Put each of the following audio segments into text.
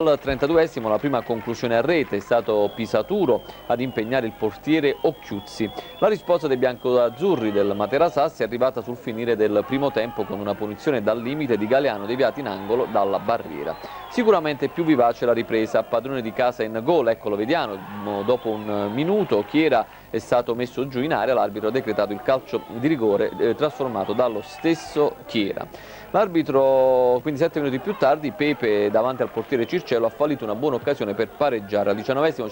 Al 32esimo la prima conclusione a rete, è stato Pisaturo ad impegnare il portiere Occhiuzzi. La risposta dei biancoazzurri del Matera Sassi è arrivata sul finire del primo tempo con una punizione dal limite di Galeano deviata in angolo dalla barriera. Sicuramente più vivace la ripresa, padrone di casa in gol, eccolo vediamo, dopo un minuto Chiera è stato messo giù in area, l'arbitro ha decretato il calcio di rigore trasformato dallo stesso Chiera. L'arbitro, quindi 7 minuti più tardi, Pepe davanti al portiere Circello ha fallito una buona occasione per pareggiare. Al 19esimo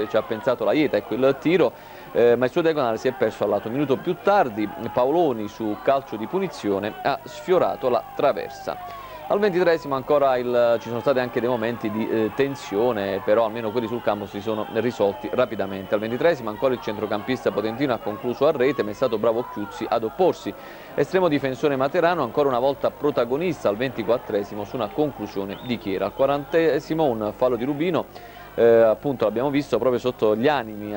ci ha pensato la Ieta, ecco il tiro, ma il suo diagonale si è perso al lato. Un minuto più tardi Paoloni su calcio di punizione ha sfiorato la traversa. Al 23esimo ancora ci sono stati anche dei momenti di tensione, però almeno quelli sul campo si sono risolti rapidamente. Al 23esimo ancora il centrocampista potentino ha concluso a rete, ma è stato bravo Occhiuzzi ad opporsi. Estremo difensore materano ancora una volta protagonista al 24esimo su una conclusione di Chiera. Al 40esimo un fallo di Rubino. Appunto l'abbiamo visto proprio sotto gli animi,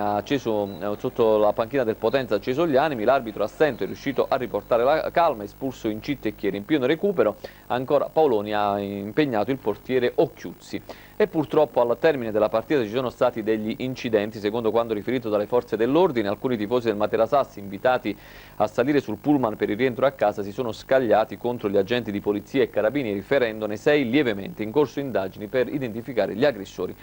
sotto la panchina del Potenza ha acceso gli animi, l'arbitro assente è riuscito a riportare la calma, espulso Incitti e Chieri in pieno recupero, ancora Paoloni ha impegnato il portiere Occhiuzzi. E purtroppo al termine della partita ci sono stati degli incidenti, secondo quanto riferito dalle forze dell'ordine. Alcuni tifosi del Matera Sassi, invitati a salire sul pullman per il rientro a casa, si sono scagliati contro gli agenti di polizia e carabinieri, ferendone 6 lievemente. In corso indagini per identificare gli aggressori.